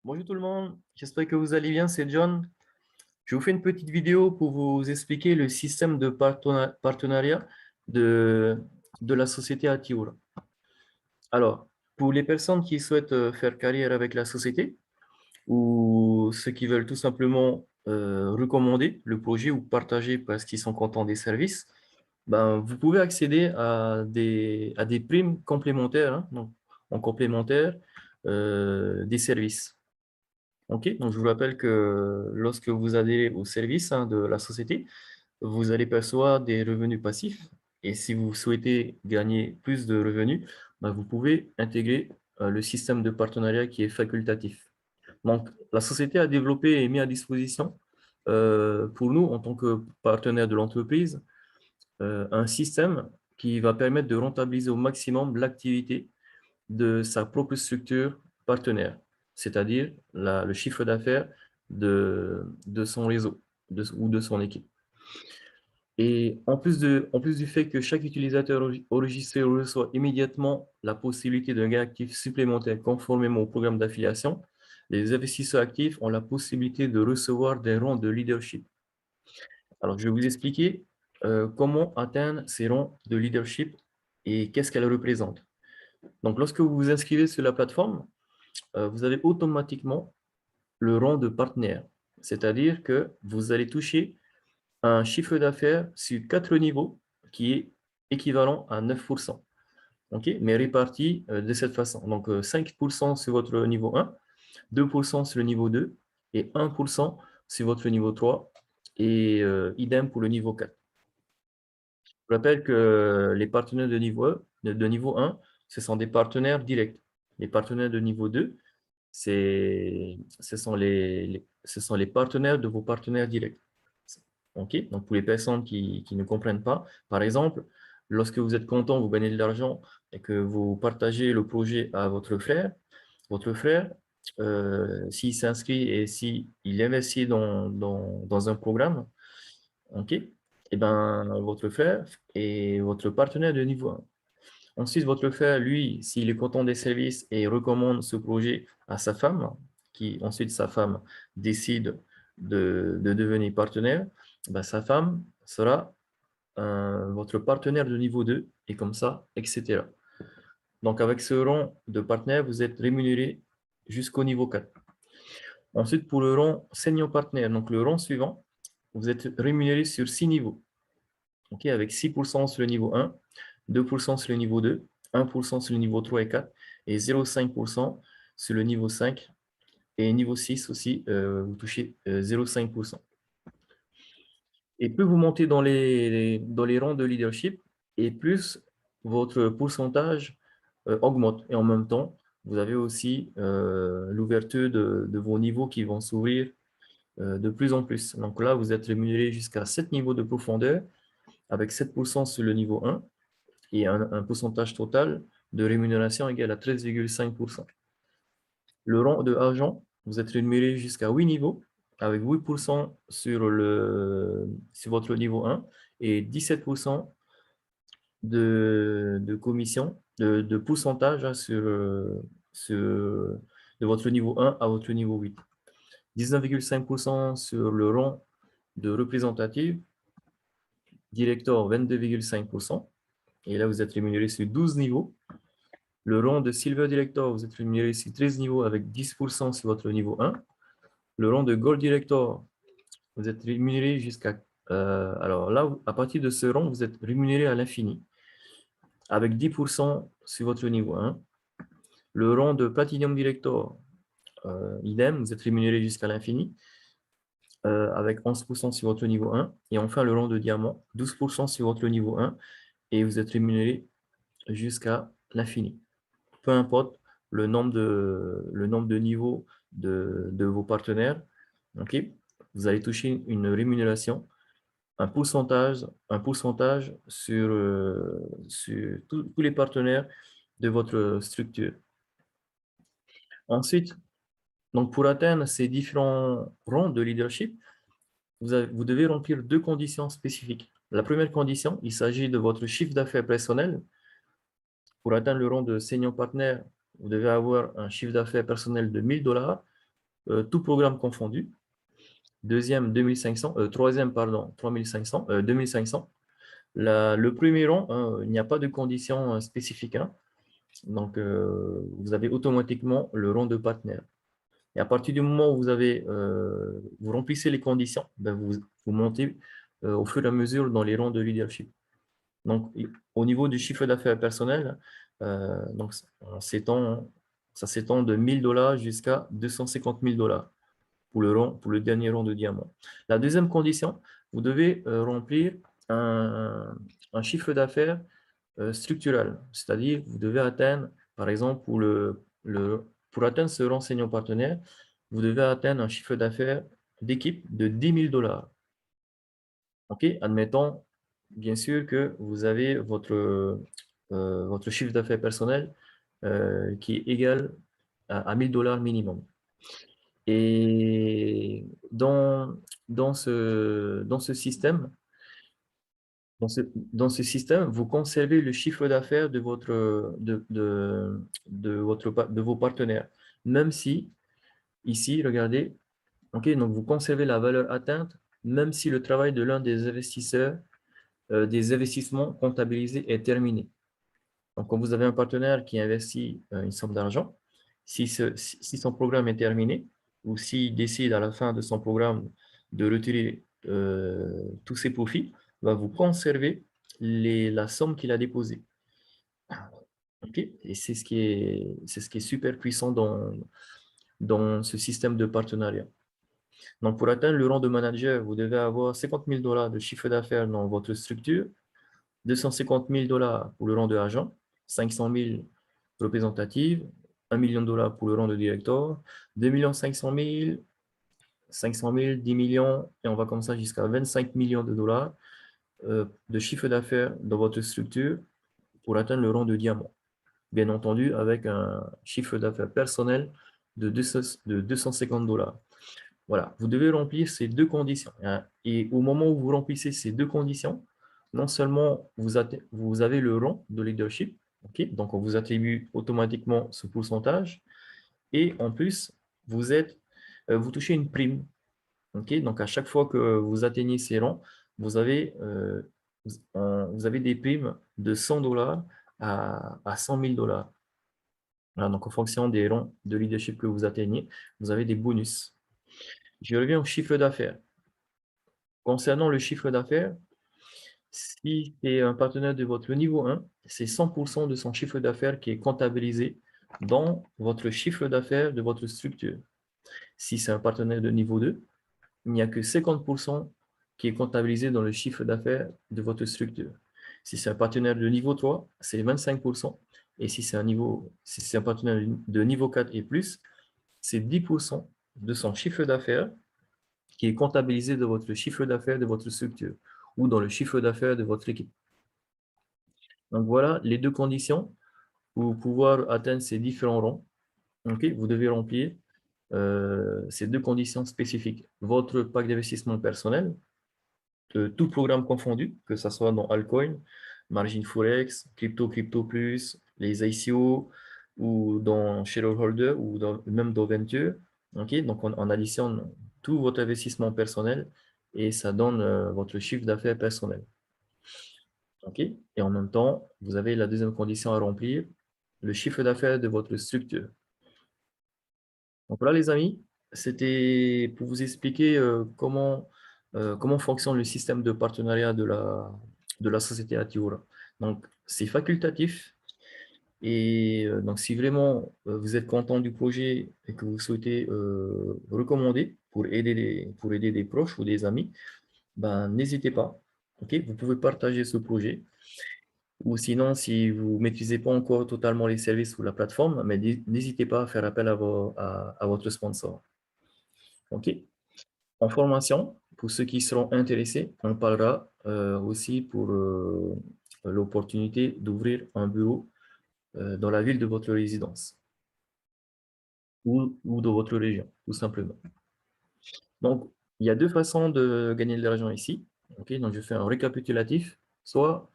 Bonjour tout le monde, j'espère que vous allez bien, c'est John. Je vous fais une petite vidéo pour vous expliquer le système de partenariat de, de la société Atiura. Alors, pour les personnes qui souhaitent faire carrière avec la société ou ceux qui veulent tout simplement recommander le projet ou partager parce qu'ils sont contents des services, ben, vous pouvez accéder à des primes complémentaires, hein, donc en complémentaire des services. Ok, donc je vous rappelle que lorsque vous adhérez au service de la société, vous allez percevoir des revenus passifs. Et si vous souhaitez gagner plus de revenus, ben, vous pouvez intégrer le système de partenariat qui est facultatif. Donc, la société a développé et mis à disposition pour nous, en tant que partenaire de l'entreprise, un système qui va permettre de rentabiliser au maximum l'activité de sa propre structure partenaire, c'est-à-dire le chiffre d'affaires de son réseau ou de son équipe. Et en plus du fait que chaque utilisateur enregistré reçoit immédiatement la possibilité d'un gain actif supplémentaire conformément au programme d'affiliation, les investisseurs actifs ont la possibilité de recevoir des rangs de leadership. Alors, je vais vous expliquer comment atteindre ces rangs de leadership et qu'est-ce qu'elles représentent. Donc, lorsque vous vous inscrivez sur la plateforme, vous avez automatiquement le rang de partenaire. C'est-à-dire que vous allez toucher un chiffre d'affaires sur 4 niveaux qui est équivalent à 9%. Okay, mais réparti de cette façon. Donc, 5% sur votre niveau 1, 2% sur le niveau 2 et 1% sur votre niveau 3 et idem pour le niveau 4. Je rappelle que les partenaires de niveau 1, ce sont des partenaires directs. Les partenaires de niveau 2, ce sont ce sont les partenaires de vos partenaires directs. OK? Donc, pour les personnes qui ne comprennent pas, par exemple, lorsque vous êtes content, vous gagnez de l'argent et que vous partagez le projet à votre frère, s'il s'inscrit et s'il investit dans un programme, OK? Eh ben, votre frère est votre partenaire de niveau 1. Ensuite, votre frère, lui, s'il est content des services et recommande ce projet à sa femme, qui ensuite sa femme décide de devenir partenaire, ben, sa femme sera votre partenaire de niveau 2 et comme ça, etc. Donc, avec ce rang de partenaire, vous êtes rémunéré jusqu'au niveau 4. Ensuite, pour le rang senior partenaire, donc le rang suivant, vous êtes rémunéré sur 6 niveaux. Okay, avec 6% sur le niveau 1, 2% sur le niveau 2, 1% sur le niveau 3 et 4, et 0,5% sur le niveau 5. Et niveau 6 aussi, vous touchez 0,5%. Et plus vous montez dans les rangs de leadership, et plus votre pourcentage augmente. Et en même temps, vous avez aussi l'ouverture de vos niveaux qui vont s'ouvrir de plus en plus. Donc là, vous êtes rémunéré jusqu'à 7 niveaux de profondeur, avec 7% sur le niveau 1 et un pourcentage total de rémunération égal à 13,5%. Le rang de agent, vous êtes rémunéré jusqu'à 8 niveaux, avec 8% sur votre niveau 1 et 17% de commission, de pourcentage de votre niveau 1 à votre niveau 8. 19,5% sur le rang de représentative, directeur 22,5%, et là vous êtes rémunéré sur 12 niveaux. Le rang de Silver Director, vous êtes rémunéré sur 13 niveaux avec 10% sur votre niveau 1. Le rang de Gold Director, vous êtes rémunéré jusqu'à... alors là, à partir de ce rang, vous êtes rémunéré à l'infini avec 10% sur votre niveau 1. Le rang de Platinum Director, idem, vous êtes rémunéré jusqu'à l'infini avec 11% sur votre niveau 1. Et enfin, le rang de Diamant, 12% sur votre niveau 1 et vous êtes rémunéré jusqu'à l'infini. Peu importe le nombre de niveaux de vos partenaires, okay, vous allez toucher une rémunération, un pourcentage sur tous les partenaires de votre structure. Ensuite, donc pour atteindre ces différents rangs de leadership, vous devez remplir deux conditions spécifiques. La première condition, il s'agit de votre chiffre d'affaires personnel. Pour atteindre le rang de senior partner, vous devez avoir un chiffre d'affaires personnel de 1 000 $. tout programme confondu. Deuxième, 2500, troisième, pardon, 3500, 2500. Le premier rang, hein, il n'y a pas de condition spécifique, hein. Donc, vous avez automatiquement le rang de partenaire. Et à partir du moment où vous remplissez les conditions, ben vous montez au fur et à mesure dans les rangs de leadership. Donc, au niveau du chiffre d'affaires personnel, donc, ça s'étend de 1000 $ jusqu'à 250 000 $ pour le dernier rang de diamant. La deuxième condition, vous devez remplir un chiffre d'affaires structurel, c'est-à-dire vous devez atteindre, par exemple, pour atteindre ce renseignant partenaire, vous devez atteindre un chiffre d'affaires d'équipe de 10 000 $. OK? Admettons, bien sûr, que vous avez votre chiffre d'affaires personnel qui est égal à 1000 $ minimum. Et dans ce système, dans ce système, vous conservez le chiffre d'affaires de vos partenaires. Même si, ici, regardez, ok, donc vous conservez la valeur atteinte, même si le travail de l'un des investisseurs, des investissements comptabilisés est terminé. Donc, quand vous avez un partenaire qui investit une somme d'argent, si son programme est terminé, ou s'il décide à la fin de son programme de retirer tous ses profits, vous conservez la somme qu'il a déposée. Okay? Et c'est ce qui est super puissant dans ce système de partenariat. Donc, pour atteindre le rang de manager, vous devez avoir 50 000 $ de chiffre d'affaires dans votre structure, 250 000 $ pour le rang de agent, 500 000 représentatives, 1 million de $ pour le rang de directeur, 2 500 000, 500 000, 10 millions, et on va comme ça jusqu'à 25 millions de $ de chiffre d'affaires dans votre structure pour atteindre le rang de diamant. Bien entendu, avec un chiffre d'affaires personnel de 250 $. Voilà, vous devez remplir ces deux conditions, hein. Et au moment où vous remplissez ces deux conditions, non seulement vous avez le rang de leadership, okay, donc on vous attribue automatiquement ce pourcentage, et en plus, vous touchez une prime. Okay, donc à chaque fois que vous atteignez ces rangs, vous avez des primes de 100 $ à 100 000 $. Voilà, donc en fonction des rangs de leadership que vous atteignez, vous avez des bonus. Je reviens au chiffre d'affaires. Concernant le chiffre d'affaires, si c'est un partenaire de votre niveau 1, c'est 100% de son chiffre d'affaires qui est comptabilisé dans votre chiffre d'affaires de votre structure. Si c'est un partenaire de niveau 2, il n'y a que 50% qui est comptabilisé dans le chiffre d'affaires de votre structure. Si c'est un partenaire de niveau 3, c'est 25%. Et si c'est un partenaire de niveau 4 et plus, c'est 10% de son chiffre d'affaires qui est comptabilisé dans votre chiffre d'affaires de votre structure ou dans le chiffre d'affaires de votre équipe. Donc voilà les deux conditions pour pouvoir atteindre ces différents rangs. Okay, vous devez remplir ces deux conditions spécifiques. Votre pack d'investissement personnel, tout programme confondu, que ce soit dans Altcoin, Margin Forex, Crypto Plus, les ICO, ou dans Shareholder, ou même dans Venture. Okay, donc on additionne tout votre investissement personnel et ça donne votre chiffre d'affaires personnel. Okay, et en même temps, vous avez la deuxième condition à remplir, le chiffre d'affaires de votre structure. Donc voilà les amis, c'était pour vous expliquer comment fonctionne le système de partenariat de la société Atiora. Donc c'est facultatif et donc si vraiment vous êtes content du projet et que vous souhaitez recommander pour aider des proches ou des amis, ben, n'hésitez pas. Okay, vous pouvez partager ce projet. Ou sinon, si vous ne maîtrisez pas encore totalement les services ou la plateforme, mais n'hésitez pas à faire appel à votre sponsor. OK. En formation, pour ceux qui seront intéressés, on parlera aussi pour l'opportunité d'ouvrir un bureau dans la ville de votre résidence ou de votre région, tout simplement. Donc, il y a deux façons de gagner de l'argent ici. OK, donc, je fais un récapitulatif. Soit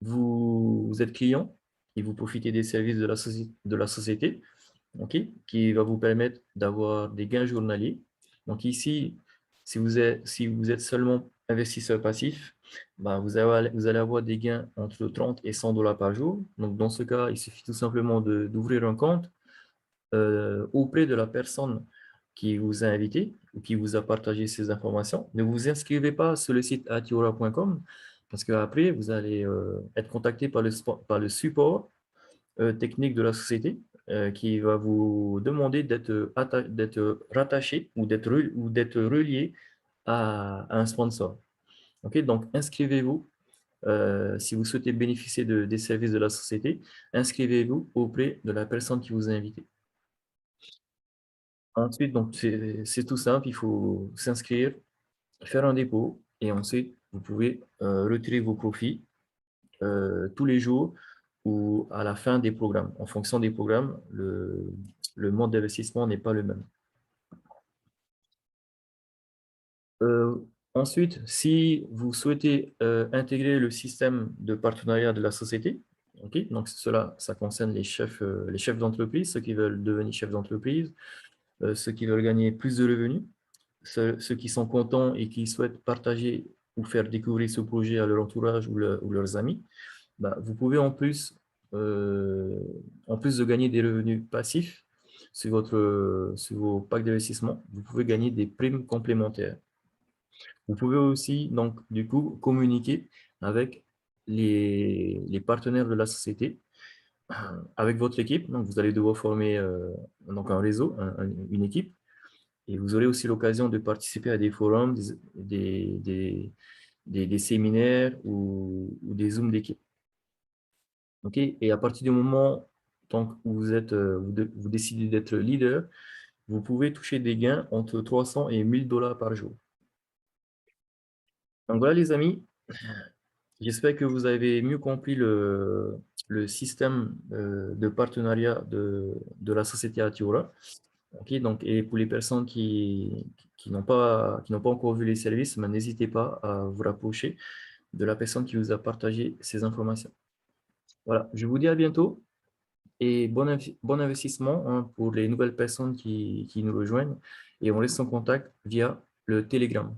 vous êtes client et vous profitez des services de la société. okay, qui va vous permettre d'avoir des gains journaliers. Donc ici, si vous êtes seulement investisseur passif, bah, vous allez avoir des gains entre 30 et 100 dollars par jour. Donc dans ce cas, il suffit tout simplement d'ouvrir un compte auprès de la personne qui vous a invité ou qui vous a partagé ces informations. Ne vous inscrivez pas sur le site atiora.com parce qu'après, vous allez être contacté par par le support technique de la société qui va vous demander d'être rattaché ou d'être relié à un sponsor. Okay? Donc, inscrivez-vous si vous souhaitez bénéficier des services de la société, inscrivez-vous auprès de la personne qui vous a invité. Ensuite, donc c'est tout simple, il faut s'inscrire, faire un dépôt et ensuite, vous pouvez retirer vos profits tous les jours ou à la fin des programmes. En fonction des programmes, le mode d'investissement n'est pas le même. Euh, Ensuite, si vous souhaitez intégrer le système de partenariat de la société, ok, donc cela, ça concerne les chefs d'entreprise, ceux qui veulent devenir chefs d'entreprise, ceux qui veulent gagner plus de revenus, ceux qui sont contents et qui souhaitent partager ou faire découvrir ce projet à leur entourage ou leurs amis, bah, vous pouvez en plus de gagner des revenus passifs sur vos packs d'investissement, vous pouvez gagner des primes complémentaires. Vous pouvez aussi, donc, du coup, communiquer avec les partenaires de la société, avec votre équipe. Donc, vous allez devoir former donc un réseau, une équipe, et vous aurez aussi l'occasion de participer à des forums, des séminaires ou des Zooms d'équipe. Okay? Et à partir du moment où vous décidez d'être leader, vous pouvez toucher des gains entre 300 et 1000 dollars par jour. Donc voilà les amis, j'espère que vous avez mieux compris le système de partenariat de la société Atiora. Okay? Donc, et pour les personnes qui n'ont pas encore vu les services, ben, n'hésitez pas à vous rapprocher de la personne qui vous a partagé ces informations. Voilà, je vous dis à bientôt. Et bon investissement hein, pour les nouvelles personnes qui nous rejoignent. Et on reste en contact via le Telegram.